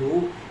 2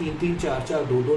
3-3, 4-4, 2-2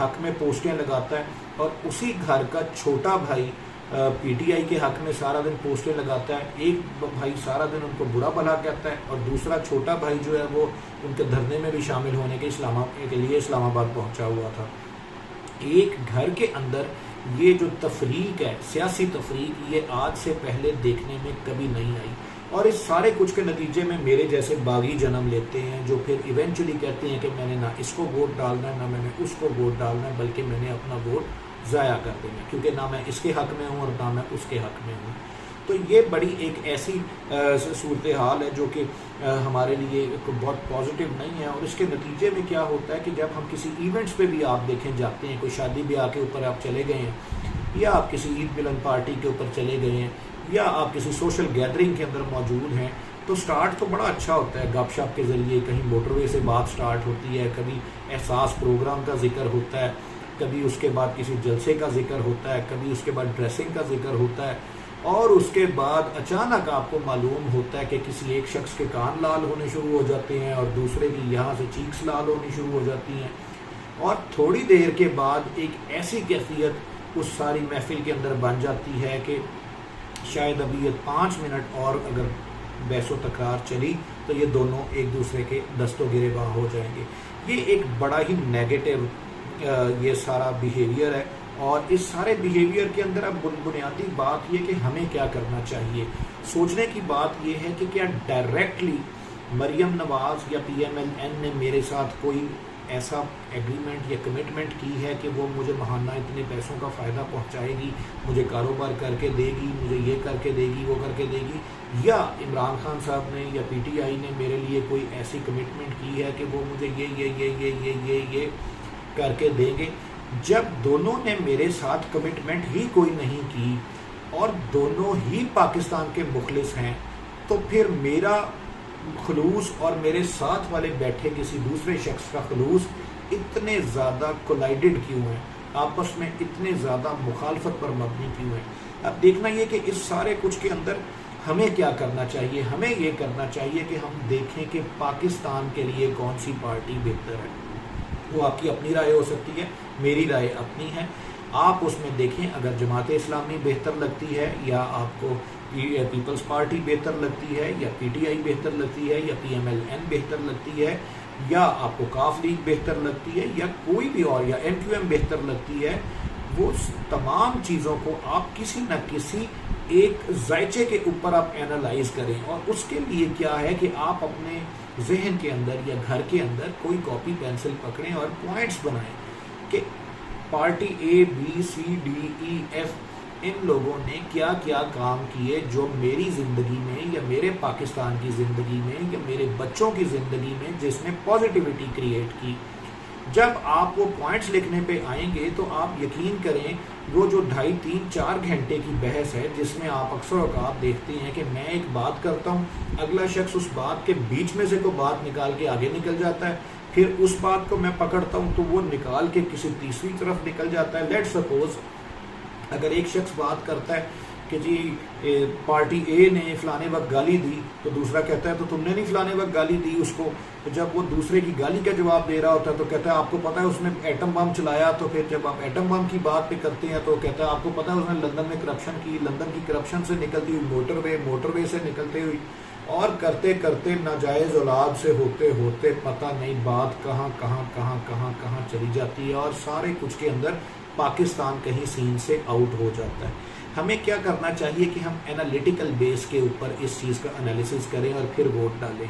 حق میں پوسٹیں لگاتا ہے اور اسی گھر کا چھوٹا بھائی پی ٹی آئی کے حق میں سارا دن پوسٹیں لگاتا ہے. ایک بھائی سارا دن ان کو برا بھلا کہتا ہے اور دوسرا چھوٹا بھائی جو ہے وہ ان کے دھرنے میں بھی شامل ہونے کے لیے اسلام آباد پہنچا ہوا تھا. ایک گھر کے اندر یہ جو تفریق ہے، سیاسی تفریق، یہ آج سے پہلے دیکھنے میں کبھی نہیں آئی. اور اس سارے کچھ کے نتیجے میں میرے جیسے باغی جنم لیتے ہیں جو پھر ایونچولی کہتے ہیں کہ میں نے نہ اس کو ووٹ ڈالنا ہے، نہ میں نے اس کو ووٹ ڈالنا ہے، بلکہ میں نے اپنا ووٹ ضائع کر دینا کیونکہ نہ میں اس کے حق میں ہوں اور نہ میں اس کے حق میں ہوں. تو یہ بڑی ایک ایسی صورتحال ہے جو کہ ہمارے لیے بہت پازیٹیو نہیں ہے. اور اس کے نتیجے میں کیا ہوتا ہے کہ جب ہم کسی ایونٹس پہ بھی آپ دیکھیں جاتے ہیں، کوئی شادی بیاہ کے اوپر آپ چلے گئے ہیں یا آپ کسی عید ملن پارٹی کے اوپر چلے گئے ہیں یا آپ کسی سوشل گیدرنگ کے اندر موجود ہیں، تو سٹارٹ تو بڑا اچھا ہوتا ہے. گپ شپ کے ذریعے کہیں موٹر وے سے بات سٹارٹ ہوتی ہے، کبھی احساس پروگرام کا ذکر ہوتا ہے، کبھی اس کے بعد کسی جلسے کا ذکر ہوتا ہے، کبھی اس کے بعد ڈریسنگ کا ذکر ہوتا ہے، اور اس کے بعد اچانک آپ کو معلوم ہوتا ہے کہ کسی ایک شخص کے کان لال ہونے شروع ہو جاتے ہیں اور دوسرے کی یہاں سے چیکس لال ہونی شروع ہو جاتی ہیں. اور تھوڑی دیر کے بعد ایک ایسی کیفیت اس ساری محفل کے اندر بن جاتی ہے کہ شاید ابھی یہ 5 منٹ اور اگر بحث و تکرار چلی تو یہ دونوں ایک دوسرے کے دست و گریباں ہو جائیں گے. یہ ایک بڑا ہی نیگیٹو یہ سارا بیہیویئر ہے. اور اس سارے بیہیویئر کے اندر اب بنیادی بات یہ کہ ہمیں کیا کرنا چاہیے. سوچنے کی بات یہ ہے کہ کیا ڈائریکٹلی مریم نواز یا پی ایم ایل این نے میرے ساتھ کوئی ایسا ایگریمنٹ یا کمٹمنٹ کی ہے کہ وہ مجھے ماہانہ اتنے پیسوں کا فائدہ پہنچائے گی، مجھے کاروبار کر کے دے گی، مجھے یہ کر کے دے گی، وہ کر کے دے گی، یا عمران خان صاحب نے یا پی ٹی آئی نے میرے لیے کوئی ایسی کمٹمنٹ کی ہے کہ وہ مجھے یہ کر کے دیں گے. جب دونوں نے میرے ساتھ کمٹمنٹ ہی کوئی نہیں کی اور دونوں ہی پاکستان کے مخلص ہیں، تو پھر میرا خلوص اور میرے ساتھ والے بیٹھے کسی دوسرے شخص کا خلوص اتنے زیادہ کولائیڈڈ کیوں ہیں، آپس میں اتنے زیادہ مخالفت پر مبنی کیوں ہیں. اب دیکھنا یہ کہ اس سارے کچھ کے اندر ہمیں کیا کرنا چاہیے. ہمیں یہ کرنا چاہیے کہ ہم دیکھیں کہ پاکستان کے لیے کون سی پارٹی بہتر ہے. وہ آپ کی اپنی رائے ہو سکتی ہے، میری رائے اپنی ہے. آپ اس میں دیکھیں اگر جماعت اسلامی بہتر لگتی ہے یا آپ کو پیپلز پارٹی بہتر لگتی ہے یا پی ٹی آئی بہتر لگتی ہے یا پی ایم ایل این بہتر لگتی ہے یا آپ کو کاف لیگ بہتر لگتی ہے یا کوئی بھی اور یا ایم کیو ایم بہتر لگتی ہے، وہ تمام چیزوں کو آپ کسی نہ کسی ایک ذائچے کے اوپر آپ اینالائز کریں. اور اس کے لیے کیا ہے کہ آپ اپنے ذہن کے اندر یا گھر کے اندر کوئی کاپی پینسل پکڑیں اور پوائنٹس بنائیں کہ party A B C D E F ان لوگوں نے کیا کیا کام کیے جو میری زندگی میں یا میرے پاکستان کی زندگی میں یا میرے بچوں کی زندگی میں جس نے پازیٹیوٹی کریٹ کی. جب آپ وہ پوائنٹس لکھنے پہ آئیں گے تو آپ یقین کریں وہ جو 2.5 3 4 گھنٹے کی بحث ہے جس میں آپ اکثر اوقات دیکھتے ہیں کہ میں ایک بات کرتا ہوں، اگلا شخص اس بات کے بیچ میں سے کوئی بات نکال کے آگے نکل جاتا ہے، پھر اس بات کو میں پکڑتا ہوں تو وہ نکال کے کسی تیسری طرف نکل جاتا ہے. لیٹ سپوز اگر ایک شخص بات کرتا ہے کہ جی پارٹی اے نے فلانے وقت گالی دی تو دوسرا کہتا ہے تو تم نے نہیں فلانے وقت گالی دی اس کو. تو جب وہ دوسرے کی گالی کا جواب دے رہا ہوتا ہے تو کہتا ہے آپ کو پتہ ہے اس نے ایٹم بم چلایا. تو پھر جب آپ ایٹم بم کی بات پہ کرتے ہیں تو کہتا ہے آپ کو پتہ ہے اس نے لندن میں کرپشن کی، لندن کی کرپشن سے نکلتی ہوئی موٹر وے سے نکلتے ہوئی اور کرتے کرتے ناجائز اولاد سے ہوتے ہوتے پتہ نہیں بات کہاں چلی جاتی ہے اور سارے کچھ کے اندر پاکستان کہیں سین سے آؤٹ ہو جاتا ہے. ہمیں کیا کرنا چاہیے کہ ہم انالیٹیکل بیس کے اوپر اس چیز کا انالیسس کریں اور پھر ووٹ ڈالیں.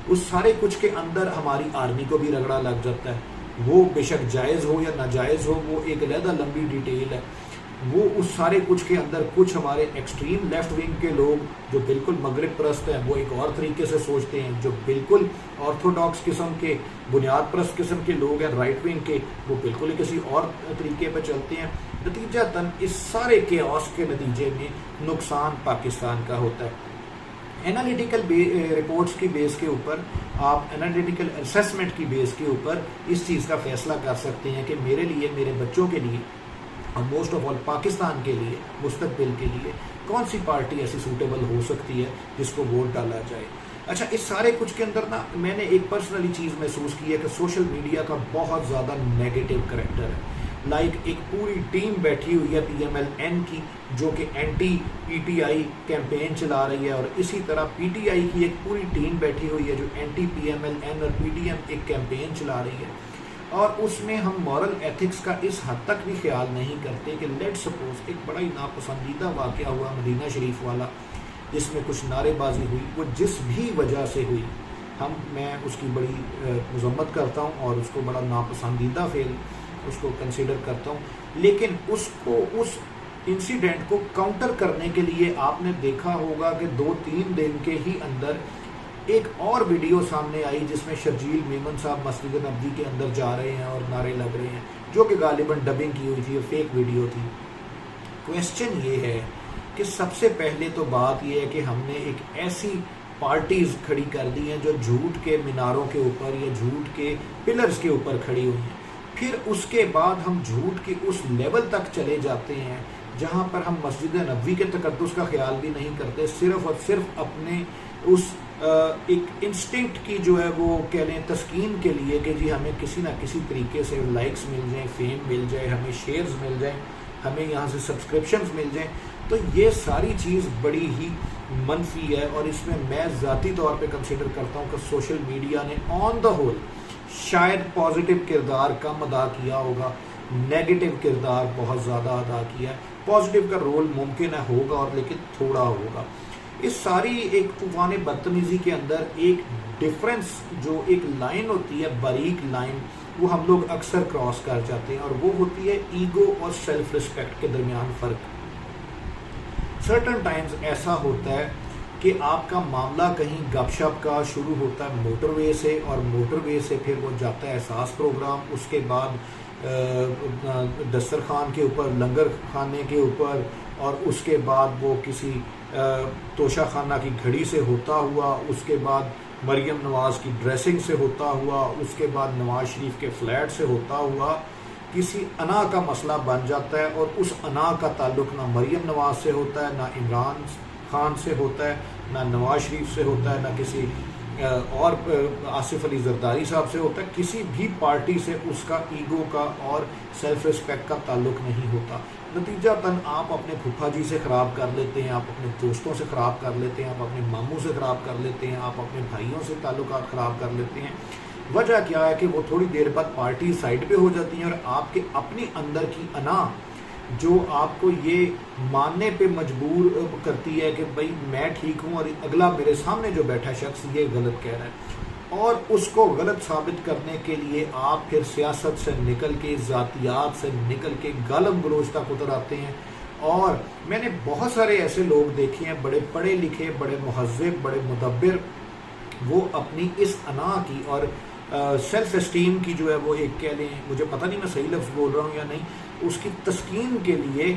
اس سارے کچھ کے اندر ہماری آرمی کو بھی رگڑا لگ جاتا ہے، وہ بے شک جائز ہو یا ناجائز ہو، وہ ایک علیحدہ لمبی ڈیٹیل ہے. وہ اس سارے کچھ کے اندر کچھ ہمارے ایکسٹریم لیفٹ ونگ کے لوگ جو بالکل مغرب پرست ہیں وہ ایک اور طریقے سے سوچتے ہیں، جو بالکل آرتھوڈاکس قسم کے بنیاد پرست قسم کے لوگ ہیں رائٹ ونگ کے وہ بالکل کسی اور طریقے پہ چلتے ہیں. نتیجہ اس سارے کیوس کے نتیجے میں نقصان پاکستان کا ہوتا ہے. انالیٹیکل رپورٹس کی بیس کے اوپر آپ انالیٹیکل اسیسمنٹ کی بیس کے اوپر اس چیز کا فیصلہ کر سکتے ہیں کہ میرے لیے، میرے بچوں کے لیے اور موسٹ آف آل پاکستان کے لیے مستقبل کے لیے کون سی پارٹی ایسی سوٹیبل ہو سکتی ہے جس کو ووٹ ڈالا جائے. اچھا، اس سارے کچھ کے اندر نا میں نے ایک پرسنلی چیز محسوس کی ہے کہ سوشل میڈیا کا بہت زیادہ نیگیٹو کریکٹر ہے. ایک پوری ٹیم بیٹھی ہوئی ہے پی ایم ایل این کی جو کہ anti P T I campaign چلا رہی ہے، اور اسی طرح پی ٹی آئی کی ایک پوری ٹیم بیٹھی ہوئی ہے جو anti P M L N اور پی ٹی ایم ایک کیمپین چلا رہی ہے. اور اس میں ہم مورل ایتھکس کا اس حد تک بھی خیال نہیں کرتے کہ لیٹ سپوز ایک بڑا ہی ناپسندیدہ واقعہ ہوا مدینہ شریف والا، جس میں کچھ نعرے بازی ہوئی، وہ جس بھی وجہ سے ہوئی، میں اس کی بڑی مذمت کرتا ہوں اور اس کو بڑا ناپسندیدہ فعل اس کو کنسیڈر کرتا ہوں. لیکن اس انسیڈنٹ کو کاؤنٹر کرنے کے لیے آپ نے دیکھا ہوگا کہ 2-3 دن کے ہی اندر ایک اور ویڈیو سامنے آئی جس میں شرجیل میمن صاحب مسجد نبوی کے اندر جا رہے ہیں اور نعرے لگ رہے ہیں، جو کہ غالباً ڈبنگ کی ہوئی تھی، فیک ویڈیو تھی. کویسچن یہ ہے کہ سب سے پہلے تو بات یہ ہے کہ ہم نے ایک ایسی پارٹیز کھڑی کر دی ہیں جو جھوٹ کے میناروں کے اوپر یا جھوٹ کے پلرز کے اوپر کھڑی ہوئی ہیں. پھر اس کے بعد ہم جھوٹ کے اس لیول تک چلے جاتے ہیں جہاں پر ہم مسجد نبوی کے تقدس کا خیال بھی نہیں کرتے، صرف اور صرف اپنے اس ایک انسٹنکٹ کی جو ہے وہ کہہ لیں تسکین کے لیے کہ جی ہمیں کسی نہ کسی طریقے سے لائکس مل جائیں، فیم مل جائے، ہمیں شیئرز مل جائیں، ہمیں یہاں سے سبسکرپشنز مل جائیں. تو یہ ساری چیز بڑی ہی منفی ہے، اور اس میں ذاتی طور پہ کنسیڈر کرتا ہوں کہ سوشل میڈیا نے آن دا ہول شاید پازیٹیو کردار کم ادا کیا ہوگا، نیگیٹو کردار بہت زیادہ ادا کیا ہے. پازیٹیو کا رول ممکن ہے ہوگا اور لیکن تھوڑا ہوگا. اس ساری ایک طوفان بدتمیزی کے اندر ایک ڈفرنس جو ایک لائن ہوتی ہے، باریک لائن، وہ ہم لوگ اکثر کراس کر جاتے ہیں، اور وہ ہوتی ہے ایگو اور سیلف ریسپیکٹ کے درمیان فرق. سرٹن ٹائمز ایسا ہوتا ہے کہ آپ کا معاملہ کہیں گپ شپ کا شروع ہوتا ہے موٹر وے سے، اور موٹر وے سے پھر وہ جاتا ہے احساس پروگرام، اس کے بعد دسترخوان کے اوپر، لنگر خانے کے اوپر، اور اس کے بعد وہ کسی توشہ خانہ کی گھڑی سے ہوتا ہوا، اس کے بعد مریم نواز کی ڈریسنگ سے ہوتا ہوا، اس کے بعد نواز شریف کے فلیٹ سے ہوتا ہوا کسی انا کا مسئلہ بن جاتا ہے. اور اس انا کا تعلق نہ مریم نواز سے ہوتا ہے، نہ عمران خان سے ہوتا ہے، نہ نواز شریف سے ہوتا ہے، نہ کسی اور آصف علی زرداری صاحب سے ہوتا ہے. کسی بھی پارٹی سے اس کا ایگو کا اور سیلف ریسپیکٹ کا تعلق نہیں ہوتا. نتیجہ تن آپ اپنے پھپھا جی سے خراب کر لیتے ہیں، آپ اپنے دوستوں سے خراب کر لیتے ہیں، آپ اپنے ماموں سے خراب کر لیتے ہیں، آپ اپنے بھائیوں سے تعلقات خراب کر لیتے ہیں. وجہ کیا ہے کہ وہ تھوڑی دیر بعد پارٹی سائڈ پہ ہو جاتی ہیں، اور آپ کے اپنی اندر کی انا جو آپ کو یہ ماننے پہ مجبور کرتی ہے کہ بھائی میں ٹھیک ہوں اور اگلا میرے سامنے جو بیٹھا شخص یہ غلط کہہ رہا ہے، اور اس کو غلط ثابت کرنے کے لیے آپ پھر سیاست سے نکل کے، ذاتیات سے نکل کے گالم گلوچ تک اتر آتے ہیں. اور میں نے بہت سارے ایسے لوگ دیکھے ہیں، بڑے پڑھے لکھے، بڑے مہذب، بڑے مدبر، وہ اپنی اس انا کی اور سیلف اسٹیم کی جو ہے وہ ایک کہہ لیں، مجھے پتہ نہیں میں صحیح لفظ بول رہا ہوں یا نہیں، اس کی تسکین کے لیے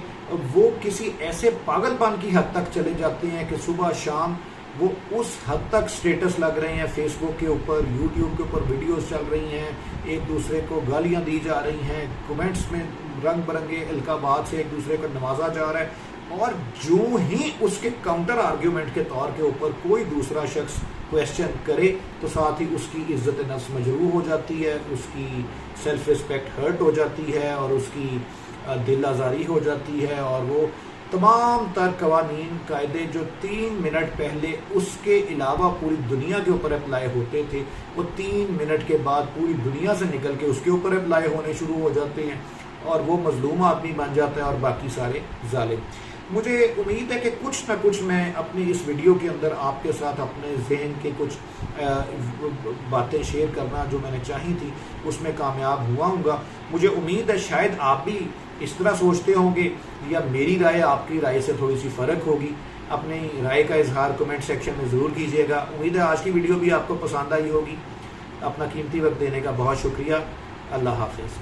وہ کسی ایسے پاگل پن کی حد تک چلے جاتے ہیں کہ صبح شام وہ اس حد تک سٹیٹس لگ رہے ہیں، فیس بک کے اوپر، یوٹیوب کے اوپر ویڈیوز چل رہی ہیں، ایک دوسرے کو گالیاں دی جا رہی ہیں، کمنٹس میں رنگ برنگے القابات سے ایک دوسرے کو نوازا جا رہا ہے. اور جو ہی اس کے کاؤنٹر آرگیومنٹ کے طور کے اوپر کوئی دوسرا شخص کویسچن کرے تو ساتھ ہی اس کی عزت نفس مجروح ہو جاتی ہے، اس کی سیلف ریسپیکٹ ہرٹ ہو جاتی ہے، اور اس کی دل آزاری ہو جاتی ہے. اور وہ تمام تر قوانین قاعدے جو 3 منٹ پہلے اس کے علاوہ پوری دنیا کے اوپر اپلائی ہوتے تھے، وہ 3 منٹ کے بعد پوری دنیا سے نکل کے اس کے اوپر اپلائی ہونے شروع ہو جاتے ہیں، اور وہ مظلوم آدمی بن جاتا ہے اور باقی سارے ظالم. مجھے امید ہے کہ کچھ نہ کچھ میں اپنی اس ویڈیو کے اندر آپ کے ساتھ اپنے ذہن کے کچھ باتیں شیئر کرنا جو میں نے چاہی تھی اس میں کامیاب ہوا ہوں گا. مجھے امید ہے شاید آپ بھی اس طرح سوچتے ہوں گے، یا میری رائے آپ کی رائے سے تھوڑی سی فرق ہوگی. اپنی رائے کا اظہار کمنٹ سیکشن میں ضرور کیجیے گا. امید ہے آج کی ویڈیو بھی آپ کو پسند آئی ہوگی. اپنا قیمتی وقت دینے کا بہت شکریہ. اللہ حافظ.